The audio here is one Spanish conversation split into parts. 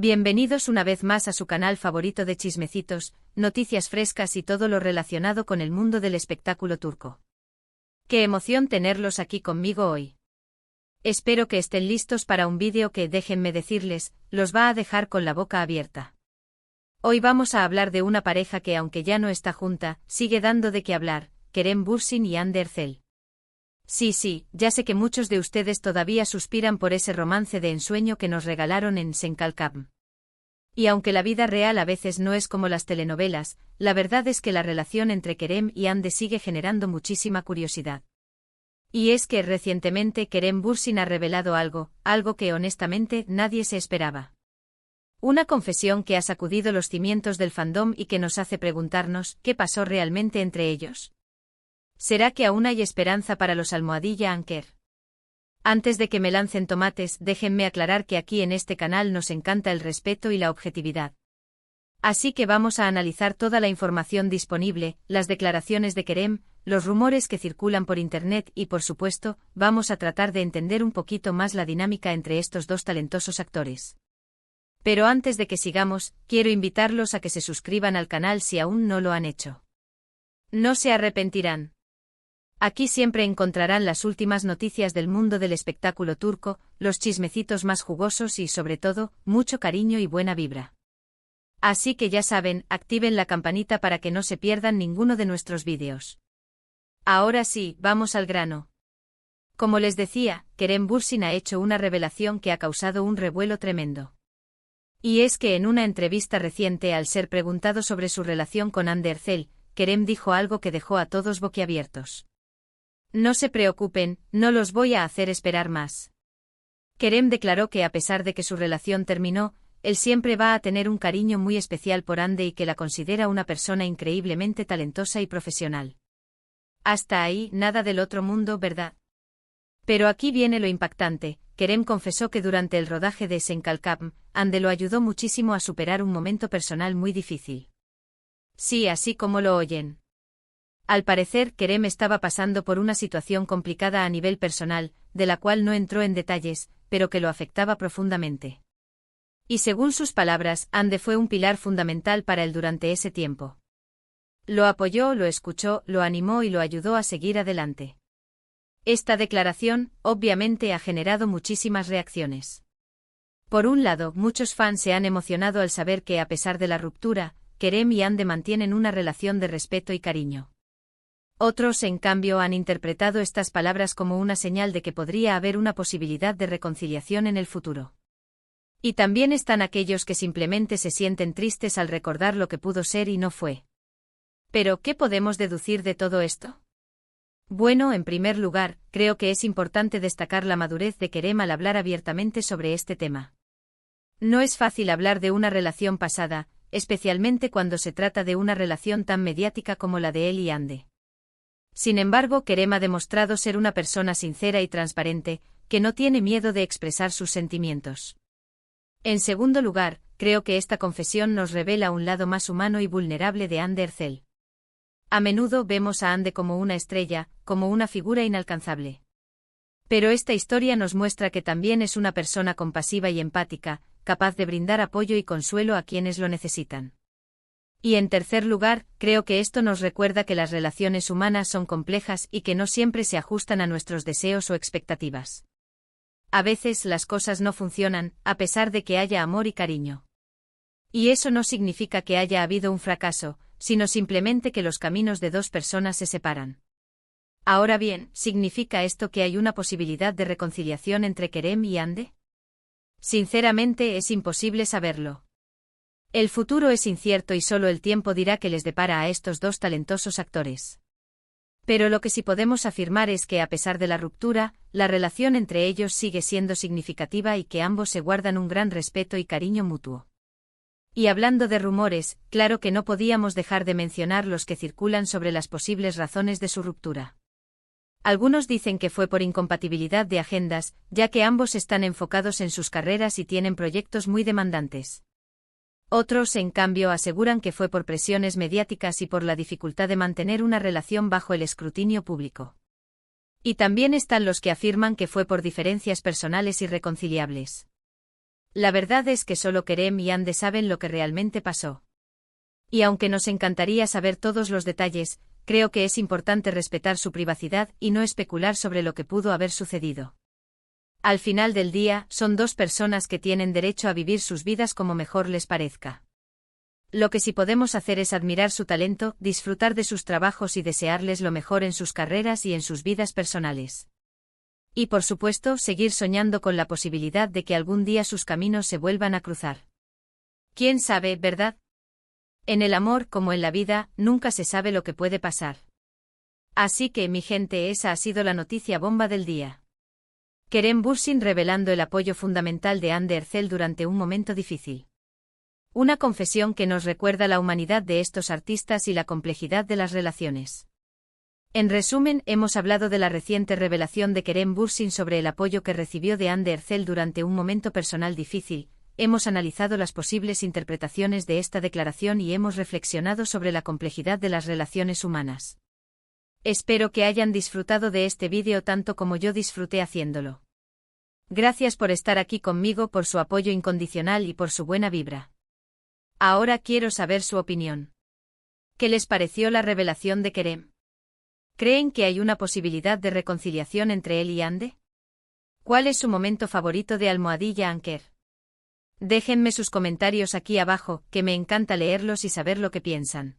Bienvenidos una vez más a su canal favorito de chismecitos, noticias frescas y todo lo relacionado con el mundo del espectáculo turco. ¡Qué emoción tenerlos aquí conmigo hoy! Espero que estén listos para un vídeo que, déjenme decirles, los va a dejar con la boca abierta. Hoy vamos a hablar de una pareja que, aunque ya no está junta, sigue dando de qué hablar, Kerem Bürsin y Hande Erçel. Sí, ya sé que muchos de ustedes todavía suspiran por ese romance de ensueño que nos regalaron en Senkalkam. Y aunque la vida real a veces no es como las telenovelas, la verdad es que la relación entre Kerem y Hande sigue generando muchísima curiosidad. Y es que recientemente Kerem Bürsin ha revelado algo que honestamente nadie se esperaba. Una confesión que ha sacudido los cimientos del fandom y que nos hace preguntarnos ¿qué pasó realmente entre ellos? ¿Será que aún hay esperanza para los Almohadilla Anker? Antes de que me lancen tomates, déjenme aclarar que aquí en este canal nos encanta el respeto y la objetividad. Así que vamos a analizar toda la información disponible, las declaraciones de Kerem, los rumores que circulan por internet y por supuesto, vamos a tratar de entender un poquito más la dinámica entre estos dos talentosos actores. Pero antes de que sigamos, quiero invitarlos a que se suscriban al canal si aún no lo han hecho. No se arrepentirán. Aquí siempre encontrarán las últimas noticias del mundo del espectáculo turco, los chismecitos más jugosos y sobre todo, mucho cariño y buena vibra. Así que ya saben, activen la campanita para que no se pierdan ninguno de nuestros vídeos. Ahora sí, vamos al grano. Como les decía, Kerem Bürsin ha hecho una revelación que ha causado un revuelo tremendo. Y es que en una entrevista reciente al ser preguntado sobre su relación con Hande Erçel, Kerem dijo algo que dejó a todos boquiabiertos. No se preocupen, no los voy a hacer esperar más. Kerem declaró que a pesar de que su relación terminó, él siempre va a tener un cariño muy especial por Hande y que la considera una persona increíblemente talentosa y profesional. Hasta ahí, nada del otro mundo, ¿verdad? Pero aquí viene lo impactante. Kerem confesó que durante el rodaje de Senkalkam, Hande lo ayudó muchísimo a superar un momento personal muy difícil. Sí, así como lo oyen. Al parecer, Kerem estaba pasando por una situación complicada a nivel personal, de la cual no entró en detalles, pero que lo afectaba profundamente. Y según sus palabras, Hande fue un pilar fundamental para él durante ese tiempo. Lo apoyó, lo escuchó, lo animó y lo ayudó a seguir adelante. Esta declaración, obviamente, ha generado muchísimas reacciones. Por un lado, muchos fans se han emocionado al saber que, a pesar de la ruptura, Kerem y Hande mantienen una relación de respeto y cariño. Otros, en cambio, han interpretado estas palabras como una señal de que podría haber una posibilidad de reconciliación en el futuro. Y también están aquellos que simplemente se sienten tristes al recordar lo que pudo ser y no fue. Pero, ¿qué podemos deducir de todo esto? Bueno, en primer lugar, creo que es importante destacar la madurez de Kerem al hablar abiertamente sobre este tema. No es fácil hablar de una relación pasada, especialmente cuando se trata de una relación tan mediática como la de él y Hande. Sin embargo, Kerem ha demostrado ser una persona sincera y transparente, que no tiene miedo de expresar sus sentimientos. En segundo lugar, creo que esta confesión nos revela un lado más humano y vulnerable de Hande Erçel. A menudo vemos a Hande como una estrella, como una figura inalcanzable. Pero esta historia nos muestra que también es una persona compasiva y empática, capaz de brindar apoyo y consuelo a quienes lo necesitan. Y en tercer lugar, creo que esto nos recuerda que las relaciones humanas son complejas y que no siempre se ajustan a nuestros deseos o expectativas. A veces las cosas no funcionan, a pesar de que haya amor y cariño. Y eso no significa que haya habido un fracaso, sino simplemente que los caminos de dos personas se separan. Ahora bien, ¿significa esto que hay una posibilidad de reconciliación entre Kerem y Hande? Sinceramente es imposible saberlo. El futuro es incierto y solo el tiempo dirá qué les depara a estos dos talentosos actores. Pero lo que sí podemos afirmar es que a pesar de la ruptura, la relación entre ellos sigue siendo significativa y que ambos se guardan un gran respeto y cariño mutuo. Y hablando de rumores, claro que no podíamos dejar de mencionar los que circulan sobre las posibles razones de su ruptura. Algunos dicen que fue por incompatibilidad de agendas, ya que ambos están enfocados en sus carreras y tienen proyectos muy demandantes. Otros, en cambio, aseguran que fue por presiones mediáticas y por la dificultad de mantener una relación bajo el escrutinio público. Y también están los que afirman que fue por diferencias personales irreconciliables. La verdad es que solo Kerem y Ande saben lo que realmente pasó. Y aunque nos encantaría saber todos los detalles, creo que es importante respetar su privacidad y no especular sobre lo que pudo haber sucedido. Al final del día, son dos personas que tienen derecho a vivir sus vidas como mejor les parezca. Lo que sí podemos hacer es admirar su talento, disfrutar de sus trabajos y desearles lo mejor en sus carreras y en sus vidas personales. Y por supuesto, seguir soñando con la posibilidad de que algún día sus caminos se vuelvan a cruzar. ¿Quién sabe, verdad? En el amor, como en la vida, nunca se sabe lo que puede pasar. Así que, mi gente, esa ha sido la noticia bomba del día. Kerem Bürsin revelando el apoyo fundamental de Hande Erçel durante un momento difícil. Una confesión que nos recuerda la humanidad de estos artistas y la complejidad de las relaciones. En resumen, hemos hablado de la reciente revelación de Kerem Bürsin sobre el apoyo que recibió de Hande Erçel durante un momento personal difícil, hemos analizado las posibles interpretaciones de esta declaración y hemos reflexionado sobre la complejidad de las relaciones humanas. Espero que hayan disfrutado de este vídeo tanto como yo disfruté haciéndolo. Gracias por estar aquí conmigo, por su apoyo incondicional y por su buena vibra. Ahora quiero saber su opinión. ¿Qué les pareció la revelación de Kerem? ¿Creen que hay una posibilidad de reconciliación entre él y Hande? ¿Cuál es su momento favorito de Almohadilla Anker? Déjenme sus comentarios aquí abajo, que me encanta leerlos y saber lo que piensan.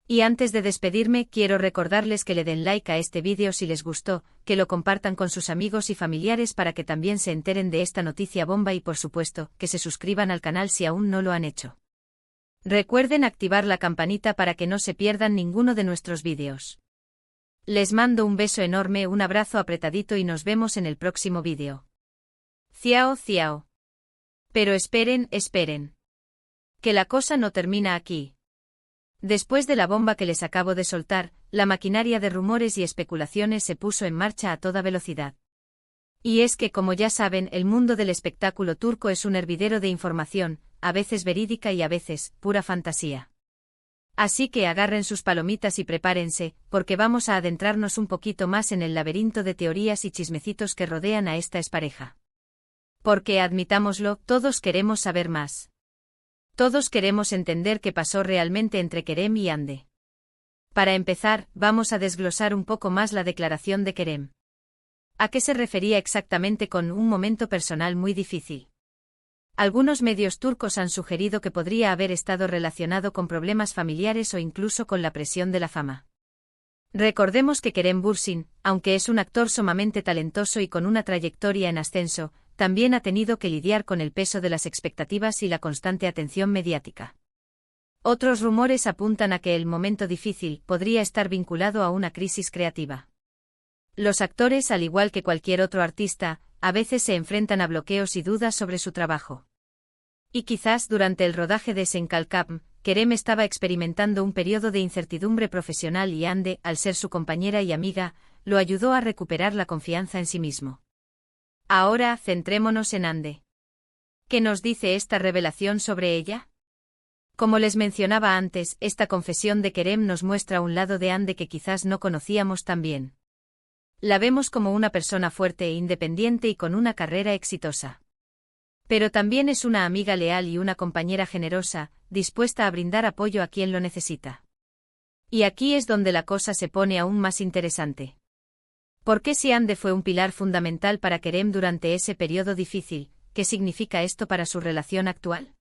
Y antes de despedirme, quiero recordarles que le den like a este vídeo si les gustó, que lo compartan con sus amigos y familiares para que también se enteren de esta noticia bomba y por supuesto, que se suscriban al canal si aún no lo han hecho. Recuerden activar la campanita para que no se pierdan ninguno de nuestros vídeos. Les mando un beso enorme, un abrazo apretadito y nos vemos en el próximo vídeo. Ciao, ciao. Pero esperen, esperen. Que la cosa no termina aquí. Después de la bomba que les acabo de soltar, la maquinaria de rumores y especulaciones se puso en marcha a toda velocidad. Y es que, como ya saben, el mundo del espectáculo turco es un hervidero de información, a veces verídica y a veces, pura fantasía. Así que agarren sus palomitas y prepárense, porque vamos a adentrarnos un poquito más en el laberinto de teorías y chismecitos que rodean a esta expareja. Porque, admitámoslo, todos queremos saber más. Todos queremos entender qué pasó realmente entre Kerem y Hande. Para empezar, vamos a desglosar un poco más la declaración de Kerem. ¿A qué se refería exactamente con un momento personal muy difícil? Algunos medios turcos han sugerido que podría haber estado relacionado con problemas familiares o incluso con la presión de la fama. Recordemos que Kerem Bürsin, aunque es un actor sumamente talentoso y con una trayectoria en ascenso, también ha tenido que lidiar con el peso de las expectativas y la constante atención mediática. Otros rumores apuntan a que el momento difícil podría estar vinculado a una crisis creativa. Los actores, al igual que cualquier otro artista, a veces se enfrentan a bloqueos y dudas sobre su trabajo. Y quizás durante el rodaje de Senkalkapm, Kerem estaba experimentando un periodo de incertidumbre profesional y Hande, al ser su compañera y amiga, lo ayudó a recuperar la confianza en sí mismo. Ahora, centrémonos en Hande. ¿Qué nos dice esta revelación sobre ella? Como les mencionaba antes, esta confesión de Kerem nos muestra un lado de Hande que quizás no conocíamos tan bien. La vemos como una persona fuerte e independiente y con una carrera exitosa. Pero también es una amiga leal y una compañera generosa, dispuesta a brindar apoyo a quien lo necesita. Y aquí es donde la cosa se pone aún más interesante. ¿Por qué si Hande fue un pilar fundamental para Kerem durante ese periodo difícil, qué significa esto para su relación actual?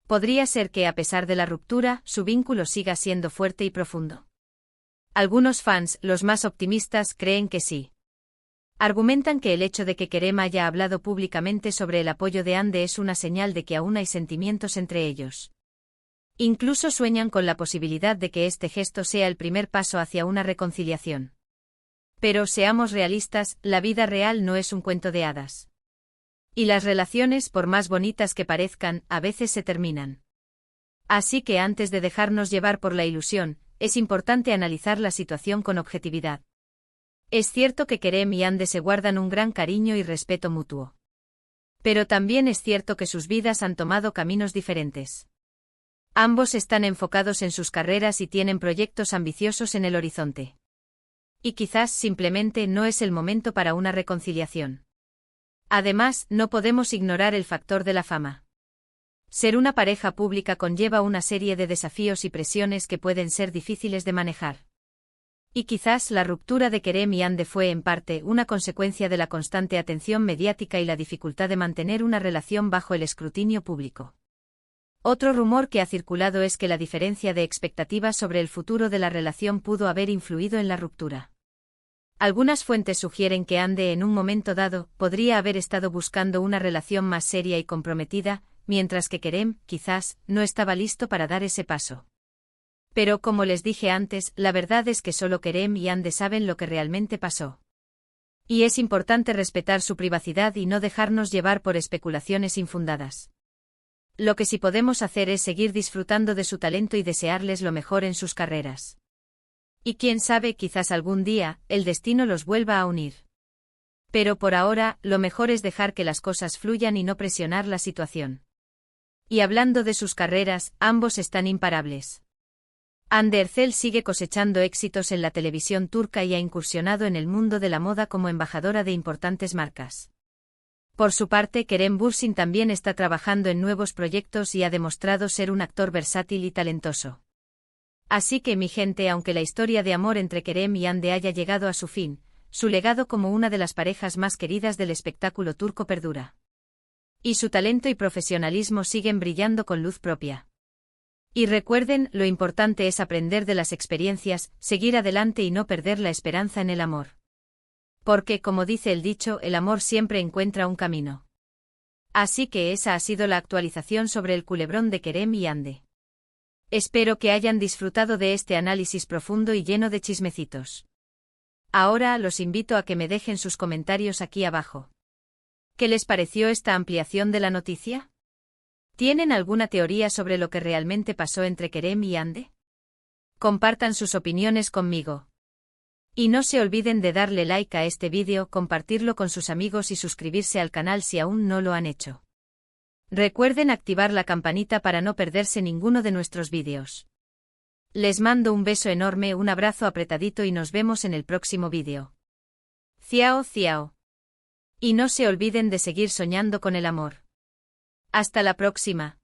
¿Podría ser que a pesar de la ruptura, su vínculo siga siendo fuerte y profundo? Algunos fans, los más optimistas, creen que sí. Argumentan que el hecho de que Kerem haya hablado públicamente sobre el apoyo de Hande es una señal de que aún hay sentimientos entre ellos. Incluso sueñan con la posibilidad de que este gesto sea el primer paso hacia una reconciliación. Pero seamos realistas, la vida real no es un cuento de hadas. Y las relaciones, por más bonitas que parezcan, a veces se terminan. Así que antes de dejarnos llevar por la ilusión, es importante analizar la situación con objetividad. Es cierto que Kerem y Hande se guardan un gran cariño y respeto mutuo. Pero también es cierto que sus vidas han tomado caminos diferentes. Ambos están enfocados en sus carreras y tienen proyectos ambiciosos en el horizonte. Y quizás simplemente no es el momento para una reconciliación. Además, no podemos ignorar el factor de la fama. Ser una pareja pública conlleva una serie de desafíos y presiones que pueden ser difíciles de manejar. Y quizás la ruptura de Kerem y Hande fue en parte una consecuencia de la constante atención mediática y la dificultad de mantener una relación bajo el escrutinio público. Otro rumor que ha circulado es que la diferencia de expectativas sobre el futuro de la relación pudo haber influido en la ruptura. Algunas fuentes sugieren que Hande en un momento dado podría haber estado buscando una relación más seria y comprometida, mientras que Kerem, quizás, no estaba listo para dar ese paso. Pero como les dije antes, la verdad es que solo Kerem y Hande saben lo que realmente pasó. Y es importante respetar su privacidad y no dejarnos llevar por especulaciones infundadas. Lo que sí podemos hacer es seguir disfrutando de su talento y desearles lo mejor en sus carreras. Y quién sabe, quizás algún día, el destino los vuelva a unir. Pero por ahora, lo mejor es dejar que las cosas fluyan y no presionar la situación. Y hablando de sus carreras, ambos están imparables. Hande Erçel sigue cosechando éxitos en la televisión turca y ha incursionado en el mundo de la moda como embajadora de importantes marcas. Por su parte, Kerem Bürsin también está trabajando en nuevos proyectos y ha demostrado ser un actor versátil y talentoso. Así que mi gente, aunque la historia de amor entre Kerem y Hande haya llegado a su fin, su legado como una de las parejas más queridas del espectáculo turco perdura. Y su talento y profesionalismo siguen brillando con luz propia. Y recuerden, lo importante es aprender de las experiencias, seguir adelante y no perder la esperanza en el amor. Porque, como dice el dicho, el amor siempre encuentra un camino. Así que esa ha sido la actualización sobre el culebrón de Kerem y Hande. Espero que hayan disfrutado de este análisis profundo y lleno de chismecitos. Ahora los invito a que me dejen sus comentarios aquí abajo. ¿Qué les pareció esta ampliación de la noticia? ¿Tienen alguna teoría sobre lo que realmente pasó entre Kerem y Hande? Compartan sus opiniones conmigo. Y no se olviden de darle like a este vídeo, compartirlo con sus amigos y suscribirse al canal si aún no lo han hecho. Recuerden activar la campanita para no perderse ninguno de nuestros vídeos. Les mando un beso enorme, un abrazo apretadito y nos vemos en el próximo vídeo. Ciao, ciao. Y no se olviden de seguir soñando con el amor. Hasta la próxima.